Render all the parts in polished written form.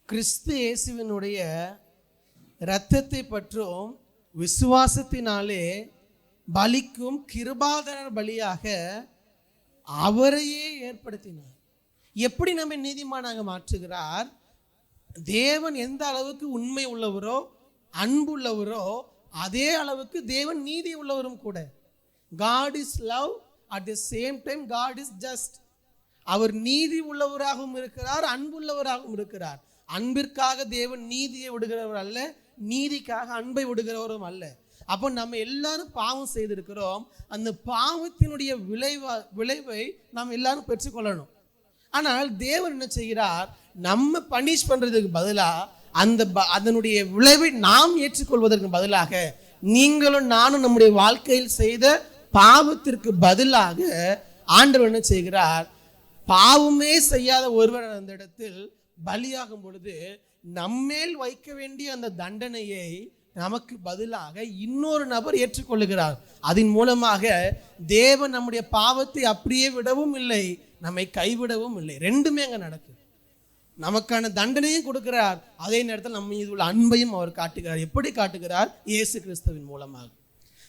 கிறிஸ்து இயேசுவினுடைய இரத்தத்தை பற்றும் விசுவாசத்தினாலே பலிக்கும் கிருபாதார பலியாக அவரையே ஏற்படுத்தினார். எப்படி நம்மை நீதிமானாக மாற்றுகிறார்? தேவன் எந்த அளவுக்கு உண்மை உள்ளவரோ அன்புள்ளவரோ அதே அளவுக்கு தேவன் நீதி உள்ளவரும் கூட. God is love, at the same time God is just. அவர் நீதி உள்ளவராகவும் இருக்கிறார், அன்புள்ளவராகவும் இருக்கிறார். அன்பிற்காக தேவன் நீதியை விடுகிறவர் அல்ல, நீதிக்காக அன்பை விடுகிறவரும் அல்ல. அப்போ நம்ம எல்லாரும் பாவம் செய்திருக்கிறோம். அந்த பாவத்தினுடைய விளைவை நாம் எல்லாரும் பெற்றுக்கொள்ளணும். ஆனால் தேவன் என்ன செய்கிறார்? நம்ம பனிஷ் பண்றதுக்கு பதிலாக அதனுடைய விளைவை நாம் ஏற்றுக்கொள்வதற்கு பதிலாக நீங்களும் நானும் நம்முடைய வாழ்க்கையில் செய்த பாவத்திற்கு பதிலாக ஆண்டவர் என்ன செய்கிறார்? பாவமே செய்யாத ஒருவர் அந்த இடத்தில் பலியாகும் பொழுது நம்மேல் வைக்க வேண்டிய அந்த தண்டனையை நமக்கு பதிலாக இன்னொரு நபர் ஏற்றுக்கொள்ளுகிறார். அதன் மூலமாக தேவன் நம்முடைய பாவத்தை அப்படியே விடவும் இல்லை, நம்மை கைவிடவும் இல்லை. ரெண்டுமே அங்கே நடக்குது. நமக்கான தண்டனையும் கொடுக்கிறார், அதே நேரத்தில் நம்ம மீது உள்ள அன்பையும் அவர் காட்டுகிறார். எப்படி காட்டுகிறார்? இயேசு கிறிஸ்துவின் மூலமாக.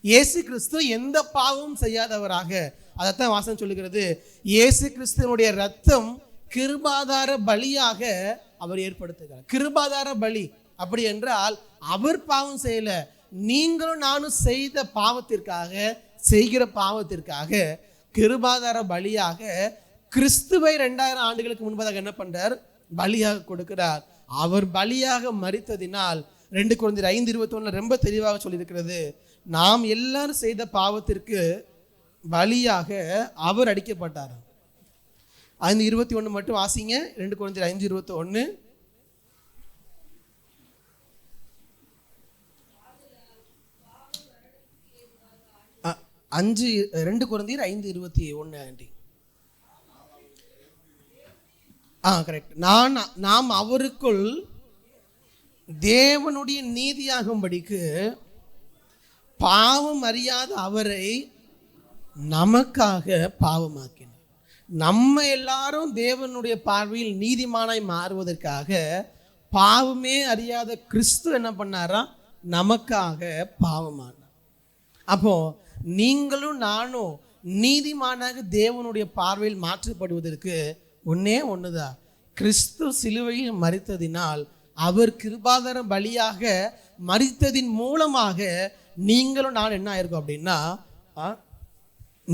இயேசு கிறிஸ்து எந்த பாவமும் செய்யாதவராக, அதைத்தான் வாசகம் சொல்லுகிறது, இயேசு கிறிஸ்துவனுடைய ரத்தம் கிருபாதார பலியாக அவர் ஏற்படுத்துகிறார். கிருபாதார பலி அப்படி என்றால் அவர் பாவம் செய்யல, நீங்களும் நானும் செய்த பாவத்திற்காக, செய்கிற பாவத்திற்காக கிருபாதார பலியாக கிறிஸ்துவை 2000 ஆண்டுகளுக்கு முன்பதாக என்ன பண்றார்? பலியாக கொடுக்கிறார். அவர் பலியாக மரித்ததினால் 2 கொரிந்தியர் 5:21 ரொம்ப தெளிவாக சொல்லியிருக்கிறது, நாம் எல்லாரும் செய்த பாவத்திற்கு பலியாக அவர் அடிக்கப்பட்டார். 5:21 மட்டும் வாசிங்க. 2 கொரிந்தியர் 5:21. 2 கொரிந்தியர் 5:21 ஆண்டி. கரெக்ட். நாம் அவருக்குள் தேவனுடைய நீதியாகும்படிக்கு பாவம் அறியாத அவரை நமக்காக பாவமாக்கினார். நம்ம எல்லாரும் தேவனுடைய பார்வையில் நீதிமானாய் மாறுவதற்காக பாவமே அறியாத கிறிஸ்து என்ன பண்ணாரா? நமக்காக பாவமானார். அப்போ நீங்களும் நானும் நீதிமானாக தேவனுடைய பார்வையில் மாற்றப்படுவதற்கு ஒன்னே ஒண்ணுதான், கிறிஸ்து சிலுவையில் மரித்ததினால், அவர் கிருபாதார பலியாக மரித்ததின் மூலமாக நீங்களும் நான் என்ன ஆயிருக்கோம் அப்படின்னா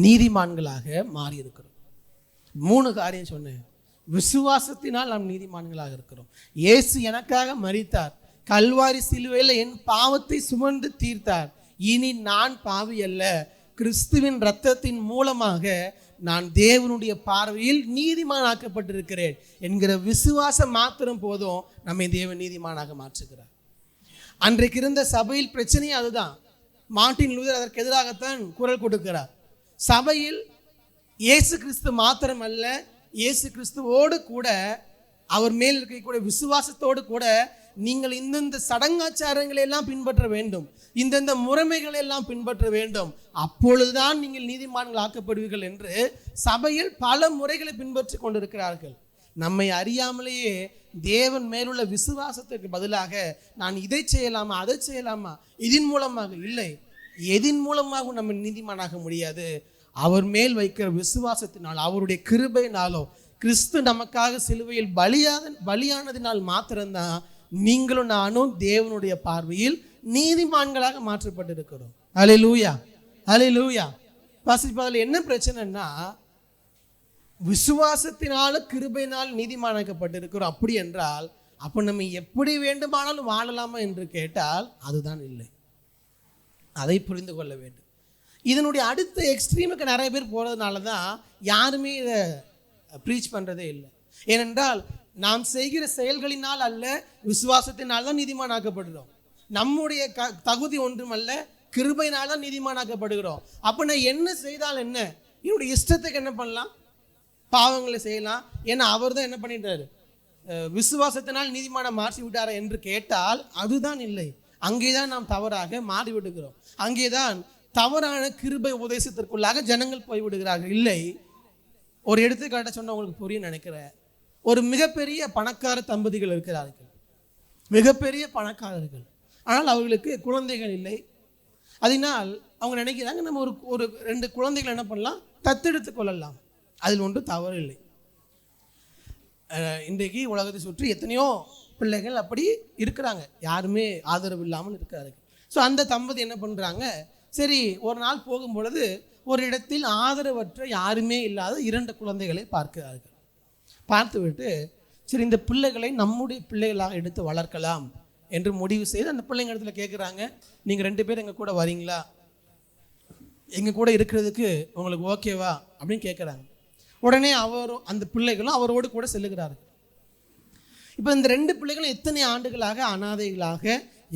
நீதிமான்களாக மாறி இருக்கிறோம். 3 காரியம் சொன்னேன். விசுவாசத்தினால் நாம் நீதிமான்களாக இருக்கிறோம். இயேசு எனக்காக மரித்தார், கல்வாரி சிலுவையில் என் பாவத்தை சுமந்து தீர்த்தார். இனி நான் பாவி அல்ல, கிறிஸ்துவின் இரத்தத்தின் மூலமாக நான் தேவனுடைய பார்வையில் நீதிமானாக்கப்பட்டிருக்கிறேன் என்கிற விசுவாசம் மாத்திரம் போதும் நம்மை தேவன் நீதிமானாக மாற்றுகிறார். அன்றைக்கு இருந்த சபையில் பிரச்சனையே அதுதான். மார்ட்டின் லூதர் அதற்கு எதிராகத்தான் குரல் கொடுக்கிறார். சபையில் இயேசு கிறிஸ்து மாத்திரம் அல்ல, இயேசு கிறிஸ்துவோடு கூட அவர் மேல் இருக்கக்கூடிய விசுவாசத்தோடு கூட நீங்கள் இந்தந்த சடங்காச்சாரங்களை எல்லாம் பின்பற்ற வேண்டும், இந்தந்த முறைமைகளை எல்லாம் பின்பற்ற வேண்டும், அப்பொழுதுதான் நீங்கள் நீதிமான்கள் ஆக்கப்படுவீர்கள் என்று சபையில் பல முறைகளை பின்பற்றி கொண்டிருக்கிறார்கள். நம்மை அறியாமலேயே தேவன் மேலுள்ள விசுவாசத்திற்கு பதிலாக நான் இதை செய்யலாமா அதை செய்யலாமா, இதன் மூலமாக இல்லை, எதின் மூலமாக நம்ம நீதிமானாக முடியாது. அவர் மேல் வைக்கிற விசுவாசத்தினால், அவருடைய கிருபையினாலோ, கிறிஸ்து நமக்காக சிலுவையில் பலியானதினால் மாத்திரம்தான் நீங்களும் நானும் தேவனுடைய பார்வையில் நீதிமான்களாக மாற்றப்பட்டிருக்கிறோம். அல்லேலூயா, அல்லேலூயா. வாசிப்பதில் என்ன பிரச்சனைன்னா, விசுவாசத்தினால கிருபையினால் நீதிமானாக்கப்பட்டிருக்கிறோம். அப்படி என்றால் அப்போ நம்ம எப்படி வேண்டுமானாலும் வாழலாமா என்று கேட்டால் அதுதான் இல்லை. அதை புரிந்து கொள்ள வேண்டும். இதனுடைய அடுத்த எக்ஸ்ட்ரீமுக்கு நிறைய பேர் போகிறதுனால தான் யாருமே இதை ப்ரீச் பண்ணுறதே இல்லை. ஏனென்றால் நாம் செய்கிற செயல்களினால் அல்ல, விசுவாசத்தினால் தான் நீதிமானாக்கப்படுகிறோம். நம்முடைய தகுதி ஒன்றுமல்ல, கிருபையினால தான் நீதிமானாக்கப்படுகிறோம். அப்போ நான் என்ன செய்தால் என்ன? என்னுடைய இஷ்டத்துக்கு என்ன பண்ணலாம்? பாவங்களை செய்யலாம். ஏன்னா அவர் தான் என்ன பண்ணிட்டாரு? விசுவாசத்தினால் நீதிமான மாற்றி விட்டாரா என்று கேட்டால் அதுதான் இல்லை. அங்கேதான் நாம் தவறாக மாறிவிடுகிறோம். அங்கேதான் தவறான கிருபை உபதேசத்திற்குள்ளாக ஜனங்கள் போய்விடுகிறார்கள். இல்லை, ஒரு எடுத்துக்காட்ட சொன்ன உங்களுக்கு புரிய நினைக்கிறேன். ஒரு மிகப்பெரிய பணக்கார தம்பதிகள் இருக்கிறார்கள், மிகப்பெரிய பணக்காரர்கள். ஆனால் அவர்களுக்கு குழந்தைகள் இல்லை. அதனால் அவங்க நினைக்கிறாங்க, நம்ம ஒரு 2 குழந்தைகள் என்ன பண்ணலாம்? தத்தெடுத்து கொள்ளலாம். அதில் ஒன்று தவறு இல்லை. இன்றைக்கு உலகத்தை சுற்றி எத்தனையோ பிள்ளைகள் அப்படி இருக்கிறாங்க, யாருமே ஆதரவு இல்லாமல் இருக்கிறார்கள். ஸோ அந்த தம்பதி என்ன பண்ணுறாங்க, சரி ஒரு நாள் போகும் பொழுது ஒரு இடத்தில் ஆதரவற்ற யாருமே இல்லாத 2 குழந்தைகளை பார்க்கிறார்கள். பார்த்துவிட்டு சரி இந்த பிள்ளைகளை நம்முடைய பிள்ளைகளாக எடுத்து வளர்க்கலாம் என்று முடிவு செய்து அந்த பிள்ளைங்க இடத்துல கேட்குறாங்க, நீங்கள் 2 பேர் எங்கள் கூட வரீங்களா? எங்கள் கூட இருக்கிறதுக்கு உங்களுக்கு ஓகேவா அப்படின்னு கேட்குறாங்க. உடனே அந்த பிள்ளைகளும் அவரோடு கூட செல்லுகிறார்கள். இப்போ இந்த 2 பிள்ளைகளும் எத்தனை ஆண்டுகளாக அனாதைகளாக,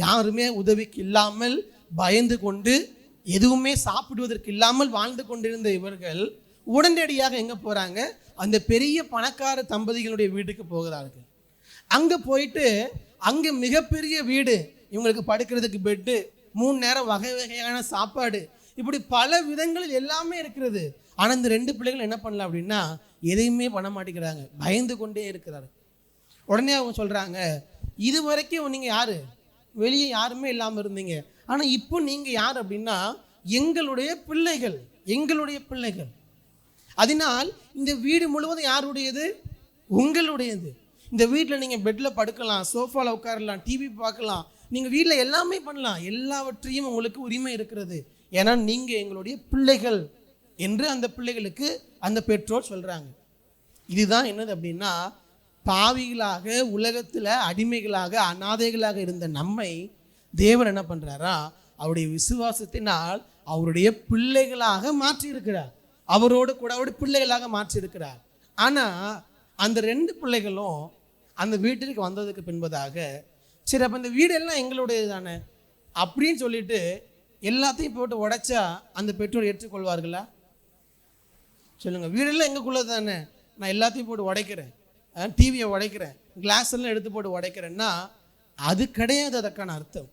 யாருமே உதவிக்கு இல்லாமல், பயந்து கொண்டு, எதுவுமே சாப்பிடுவதற்கு இல்லாமல் வாழ்ந்து கொண்டிருந்த இவர்கள் உடனடியாக எங்கே போகிறாங்க? அந்த பெரிய பணக்கார தம்பதிகளுடைய வீட்டுக்கு போகிறார்கள். அங்கே போயிட்டு அங்கே மிகப்பெரிய வீடு, இவங்களுக்கு படுக்கிறதுக்கு பெட்டு, 3 நேரம் வகை வகையான சாப்பாடு, இப்படி பல விதங்களில் எல்லாமே இருக்கிறது. ஆனால் இந்த 2 பிள்ளைகள் என்ன பண்ணல அப்படின்னா எதையுமே பண்ண மாட்டேங்கிறாங்க, பயந்து கொண்டே இருக்கிறாரு. உடனே அவங்க சொல்கிறாங்க, இது வரைக்கும் நீங்கள் யார்? வெளியே யாருமே இல்லாமல் இருந்தீங்க, ஆனால் இப்போ நீங்கள் யார் அப்படின்னா எங்களுடைய பிள்ளைகள், எங்களுடைய பிள்ளைகள். அதனால் இந்த வீடு முழுவதும் யாருடையது? உங்களுடையது. இந்த வீட்டில் நீங்கள் பெட்டில் படுக்கலாம், சோஃபாவில் உட்காரலாம், டிவி பார்க்கலாம், நீங்கள் வீட்டில் எல்லாமே பண்ணலாம், எல்லாவற்றையும் உங்களுக்கு உரிமை இருக்கிறது. ஏன்னா நீங்கள் எங்களுடைய பிள்ளைகள் என்று அந்த பிள்ளைகளுக்கு அந்த பெற்றோர் சொல்கிறாங்க. இதுதான் என்னது அப்படின்னா, பாவிகளாக உலகத்தில் அடிமைகளாக அனாதைகளாக இருந்த நம்மை தேவன் என்ன பண்ணுறாரா, அவருடைய விசுவாசத்தினால் அவருடைய பிள்ளைகளாக மாற்றியிருக்கிறார். அவரோடு கூட அவருடைய பிள்ளைகளாக மாற்றியிருக்கிறார். ஆனால் அந்த 2 பிள்ளைகளும் அந்த வீட்டிற்கு வந்ததுக்கு பின்பதாக சரி அப்போ இந்த வீடெல்லாம் எங்களுடையது தானே அப்படின்னு சொல்லிட்டு எல்லாத்தையும் போட்டு உடைச்சா அந்த பெற்றோர் ஏற்றுக்கொள்வார்களா? சொல்லுங்கள். வீடெல்லாம் எங்களுக்குள்ளது தானே, நான் எல்லாத்தையும் போட்டு உடைக்கிறேன், டிவியை உடைக்கிறேன், கிளாஸ் எல்லாம் எடுத்து போட்டு உடைக்கிறேன்னா அது கிடையாது. அதற்கான அர்த்தம்,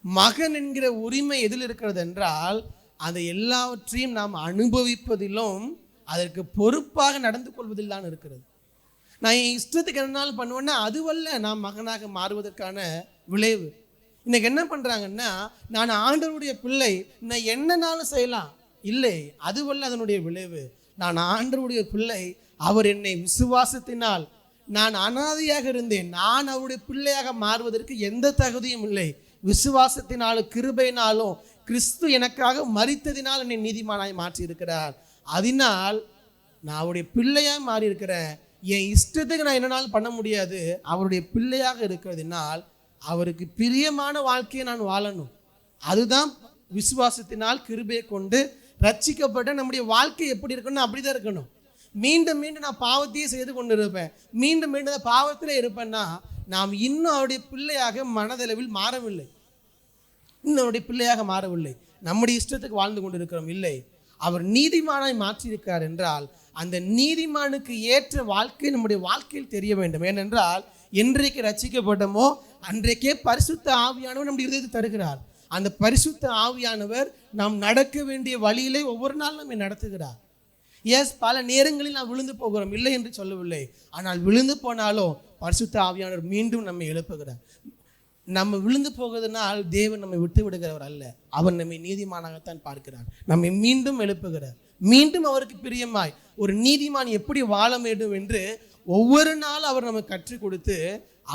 மகன் என்கிற உரிமை எதில் இருக்கிறது என்றால் அந்த எல்லாவற்றையும் நாம் அனுபவிப்பதிலும் அதற்கு பொறுப்பாக நடந்து கொள்வதில் தான் இருக்கிறது. நான் என் இஷ்டத்துக்கு என்னாலும் பண்ணுவேன்னா அதுவல்ல நாம் மகனாக மாறுவதற்கான விளைவு. இன்னைக்கு என்ன பண்ணுறாங்கன்னா, நான் ஆண்டவருடைய பிள்ளை, நான் என்னன்னாலும் செய்யலாம், இல்லை அதுவல்ல அதனுடைய விளைவு. நான் ஆண்டவருடைய பிள்ளை, அவர் என்னை விசுவாசத்தினால், நான் அனாதையாக இருந்தேன், நான் அவருடைய பிள்ளையாக மாறுவதற்கு எந்த தகுதியும் இல்லை. விசுவாசத்தினாலும் கிருபையினாலும் கிறிஸ்து எனக்காக மரித்ததினால் என்னை நீதிமானாய் மாற்றி இருக்கிறார். அதனால் நான் அவருடைய பிள்ளையாக மாறி இருக்கிறேன். என் இஷ்டத்துக்கு நான் என்னன்னாலும் பண்ண முடியாது. அவருடைய பிள்ளையாக இருக்கிறதுனால் அவருக்கு பிரியமான வாழ்க்கையை நான் வாழணும். அதுதான் விசுவாசத்தினால் கிருபையை கொண்டு ரட்சிக்கப்பட்ட நம்முடைய வாழ்க்கை எப்படி இருக்கணும், அப்படிதான் இருக்கணும். மீண்டும் மீண்டும் நான் பாவத்தையே செய்து கொண்டு இருப்பேன், மீண்டும் மீண்டும் பாவத்தில் இருப்பேன்னா நாம் இன்னும் அவருடைய பிள்ளையாக மனதளவில் மாறவில்லை, இன்னும் அவருடைய பிள்ளையாக மாறவில்லை, நம்முடைய இஷ்டத்துக்கு வாழ்ந்து கொண்டு இருக்கிறோம். இல்லை, அவர் நீதிமானாய் மாற்றியிருக்கிறார் என்றால் அந்த நீதிமானுக்கு ஏற்ற வாழ்க்கை நம்முடைய வாழ்க்கையில் தெரிய வேண்டும். ஏனென்றால் என்றைக்கு ரட்சிக்கப்பட்டமோ அன்றைக்கே பரிசுத்த ஆவியானவர் நம்முடைய இதயத்தை தருகிறார். அந்த பரிசுத்த ஆவியானவர் நாம் நடக்க வேண்டிய வழியிலே ஒவ்வொரு நாளும் நம்மை நடத்துகிறார். பல நேரங்களில் நாம் விழுந்து போகிறோம், இல்லை என்று சொல்லவில்லை. ஆனால் விழுந்து போனாலும் பரிசுத்த ஆவியானவர் மீண்டும் நம்மை எழுப்புகிறார். நம்ம விழுந்து போகிறதுனால் தேவன் நம்மை விட்டு விடுகிறவர் அல்ல, அவர் நம்மை நீதிமானாகத்தான் பார்க்கிறார். நம்மை மீண்டும் எழுப்புகிறார், மீண்டும் அவருக்கு பிரியமாய் ஒரு நீதிமான் எப்படி வாழ வேண்டும் என்று ஒவ்வொரு நாளும் அவர் நமக்கு கற்றுக் கொடுத்து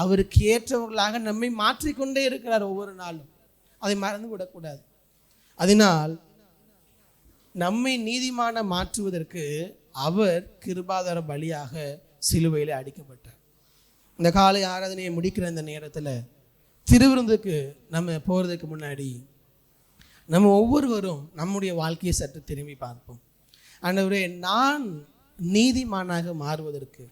அவருக்கு ஏற்றவர்களாக நம்மை மாற்றிக்கொண்டே இருக்கிறார் ஒவ்வொரு நாளும். அதை மறந்து விடக்கூடாது. அதனால் நம்மை நீதிமான மாற்றுவதற்கு அவர் கிருபாதார பலியாக சிலுவையில் அடிக்கப்பட்டார். இந்த காலை ஆராதனையை முடிக்கிற இந்த நேரத்தில் திருவிருந்துக்கு நம்ம போகிறதுக்கு முன்னாடி நம்ம ஒவ்வொருவரும் நம்முடைய வாழ்க்கையை சற்று திரும்பி பார்ப்போம். ஆண்டவரே, நான் நீதிமானாக மாறுவதற்கு,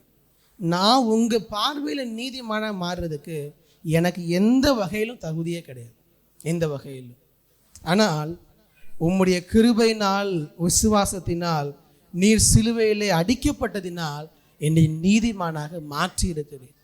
நான் உங்கள் பார்வையில் நீதிமானாக மாறுறதுக்கு எனக்கு எந்த வகையிலும் தகுதியே கிடையாது, எந்த வகையிலும். ஆனால் உம்முடைய கிருபையினால் விசுவாசத்தினால் நீர் சிலுவையிலே அடிக்கப்பட்டதினால் என்னை நீதிமானாக மாற்றி இருக்கிறீர்.